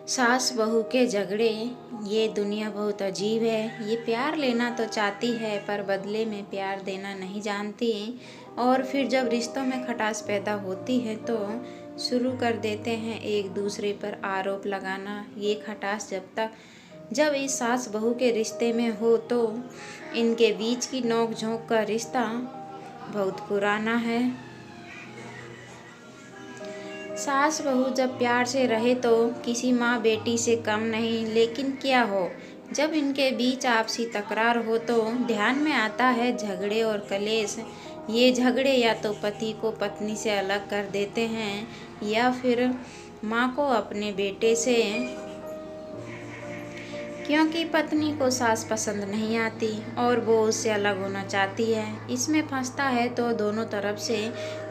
सास बहू के झगड़े। ये दुनिया बहुत अजीब है। ये प्यार लेना तो चाहती है पर बदले में प्यार देना नहीं जानती। और फिर जब रिश्तों में खटास पैदा होती है तो शुरू कर देते हैं एक दूसरे पर आरोप लगाना। ये खटास जब इस सास बहू के रिश्ते में हो तो इनके बीच की नोक झोंक का रिश्ता बहुत पुराना है। सास बहू जब प्यार से रहे तो किसी माँ बेटी से कम नहीं, लेकिन क्या हो जब इनके बीच आपसी तकरार हो तो ध्यान में आता है झगड़े और कलेश। ये झगड़े या तो पति को पत्नी से अलग कर देते हैं या फिर माँ को अपने बेटे से, क्योंकि पत्नी को सास पसंद नहीं आती और वो उससे अलग होना चाहती है। इसमें फंसता है तो दोनों तरफ से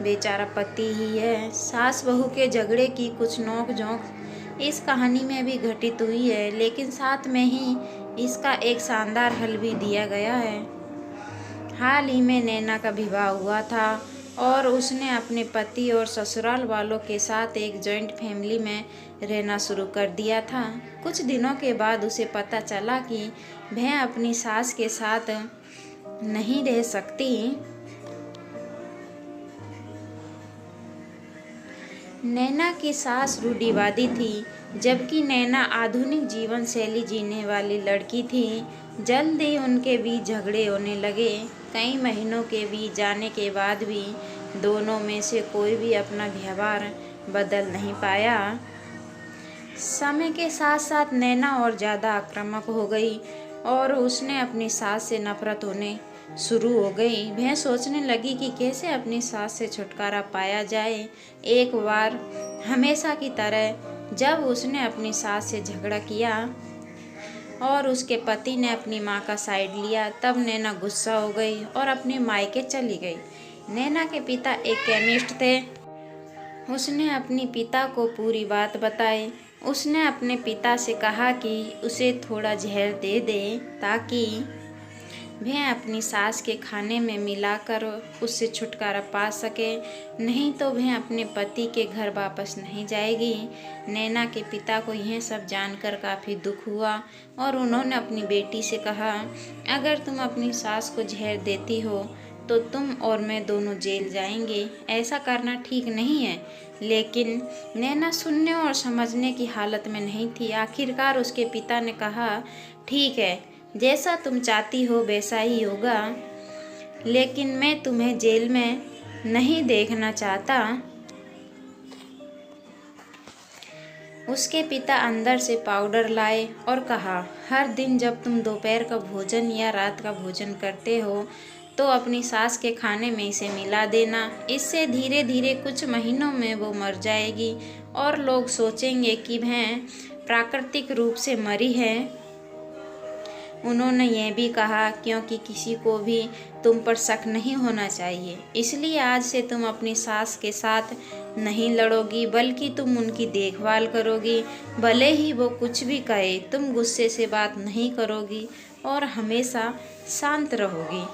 बेचारा पति ही है। सास बहू के झगड़े की कुछ नोक झोंक इस कहानी में भी घटित हुई है, लेकिन साथ में ही इसका एक शानदार हल भी दिया गया है। हाल ही में नैना का विवाह हुआ था और उसने अपने पति और ससुराल वालों के साथ एक जॉइंट फैमिली में रहना शुरू कर दिया था। कुछ दिनों के बाद उसे पता चला कि वह अपनी सास के साथ नहीं रह सकती। नैना की सास रूढ़िवादी थी, जबकि नैना आधुनिक जीवन शैली जीने वाली लड़की थी। जल्द ही उनके बीच झगड़े होने लगे। कई महीनों के बीत जाने के बाद भी दोनों में से कोई भी अपना व्यवहार बदल नहीं पाया। समय के साथ साथ नैना और ज़्यादा आक्रामक हो गई और उसने अपनी सास से नफरत होने शुरू हो गई। वह सोचने लगी कि कैसे अपनी सास से छुटकारा पाया जाए। एक बार हमेशा की तरह जब उसने अपनी सास से झगड़ा किया और उसके पति ने अपनी माँ का साइड लिया, तब नैना गुस्सा हो गई और अपने मायके चली गई। नैना के पिता एक केमिस्ट थे। उसने अपने पिता को पूरी बात बताई। उसने अपने पिता से कहा कि उसे थोड़ा जहर दे दे ताकि वह अपनी सास के खाने में मिलाकर उससे छुटकारा पा सके, नहीं तो वह अपने पति के घर वापस नहीं जाएगी। नैना के पिता को यह सब जानकर काफ़ी दुख हुआ और उन्होंने अपनी बेटी से कहा, अगर तुम अपनी सास को जहर देती हो तो तुम और मैं दोनों जेल जाएंगे। ऐसा करना ठीक नहीं है। लेकिन नैना सुनने और समझने की हालत में नहीं थी। आखिरकार उसके पिता ने कहा, ठीक है, जैसा तुम चाहती हो वैसा ही होगा, लेकिन मैं तुम्हें जेल में नहीं देखना चाहता। उसके पिता अंदर से पाउडर लाए और कहा, हर दिन जब तुम दोपहर का भोजन या रात का भोजन करते हो तो अपनी सास के खाने में इसे मिला देना। इससे धीरे धीरे कुछ महीनों में वो मर जाएगी और लोग सोचेंगे कि वह प्राकृतिक रूप से मरी है। उन्होंने यह भी कहा, क्योंकि किसी को भी तुम पर शक नहीं होना चाहिए, इसलिए आज से तुम अपनी सास के साथ नहीं लड़ोगी बल्कि तुम उनकी देखभाल करोगी। भले ही वो कुछ भी कहे, तुम गुस्से से बात नहीं करोगी और हमेशा शांत रहोगी।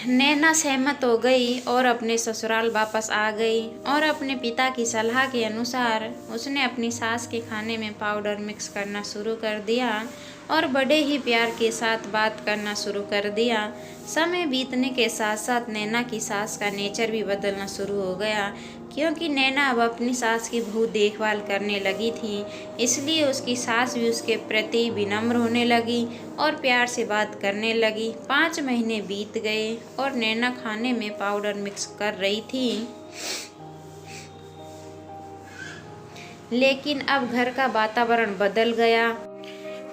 नैना सहमत हो गई और अपने ससुराल वापस आ गई और अपने पिता की सलाह के अनुसार उसने अपनी सास के खाने में पाउडर मिक्स करना शुरू कर दिया और बड़े ही प्यार के साथ बात करना शुरू कर दिया। समय बीतने के साथ साथ नैना की सास का नेचर भी बदलना शुरू हो गया, क्योंकि नैना अब अपनी सास की बहुत देखभाल करने लगी थी। इसलिए उसकी सास भी उसके प्रति विनम्र होने लगी और प्यार से बात करने लगी। 5 महीने बीत गए और नैना खाने में पाउडर मिक्स कर रही थी, लेकिन अब घर का वातावरण बदल गया।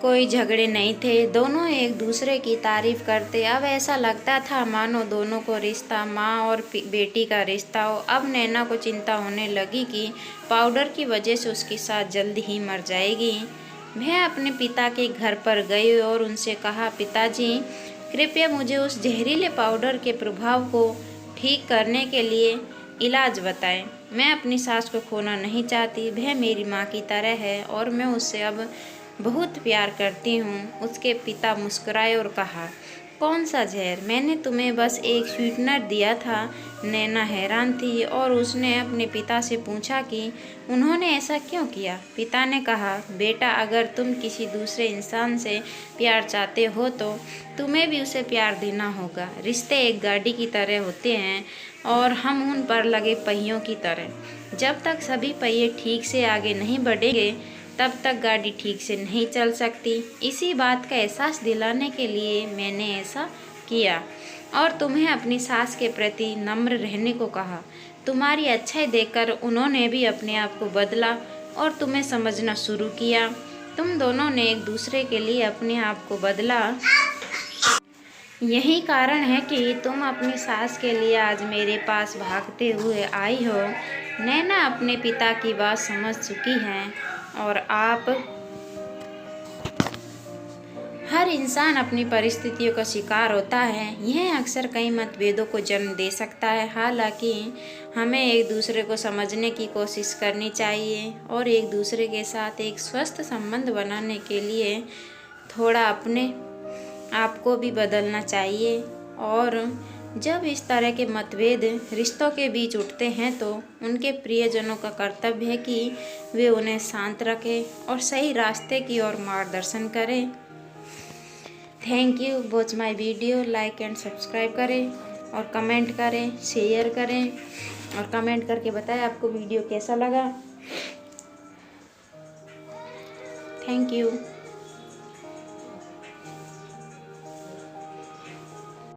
कोई झगड़े नहीं थे, दोनों एक दूसरे की तारीफ करते। अब ऐसा लगता था मानो दोनों को रिश्ता माँ और बेटी का रिश्ता हो। अब नैना को चिंता होने लगी कि पाउडर की वजह से उसकी सास जल्द ही मर जाएगी। वह अपने पिता के घर पर गई और उनसे कहा, पिताजी, कृपया मुझे उस जहरीले पाउडर के प्रभाव को ठीक करने के लिए इलाज बताएं। मैं अपनी सास को खोना नहीं चाहती। वह मेरी माँ की तरह है और मैं उससे अब बहुत प्यार करती हूँ। उसके पिता मुस्कुराए और कहा, कौन सा जहर? मैंने तुम्हें बस एक स्वीटनर दिया था। नैना हैरान थी और उसने अपने पिता से पूछा कि उन्होंने ऐसा क्यों किया। पिता ने कहा, बेटा, अगर तुम किसी दूसरे इंसान से प्यार चाहते हो तो तुम्हें भी उसे प्यार देना होगा। रिश्ते एक गाड़ी की तरह होते हैं और हम उन पर लगे पहियों की तरह। जब तक सभी पहिए ठीक से आगे नहीं बढ़ेंगे तब तक गाड़ी ठीक से नहीं चल सकती। इसी बात का एहसास दिलाने के लिए मैंने ऐसा किया और तुम्हें अपनी सास के प्रति नम्र रहने को कहा। तुम्हारी अच्छाई देखकर उन्होंने भी अपने आप को बदला और तुम्हें समझना शुरू किया। तुम दोनों ने एक दूसरे के लिए अपने आप को बदला। यही कारण है कि तुम अपनी सास के लिए आज मेरे पास भागते हुए आई हो। नैना अपने पिता की बात समझ चुकी है और आप हर इंसान अपनी परिस्थितियों का शिकार होता है। यह अक्सर कई मतभेदों को जन्म दे सकता है। हालांकि हमें एक दूसरे को समझने की कोशिश करनी चाहिए और एक दूसरे के साथ एक स्वस्थ संबंध बनाने के लिए थोड़ा अपने आप को भी बदलना चाहिए। और जब इस तरह के मतभेद रिश्तों के बीच उठते हैं तो उनके प्रियजनों का कर्तव्य है कि वे उन्हें शांत रखें और सही रास्ते की ओर मार्गदर्शन करें। Thank you. Watch my video. Like and subscribe करें और कमेंट करें, शेयर करें और कमेंट करके बताएं आपको वीडियो कैसा लगा। Thank you.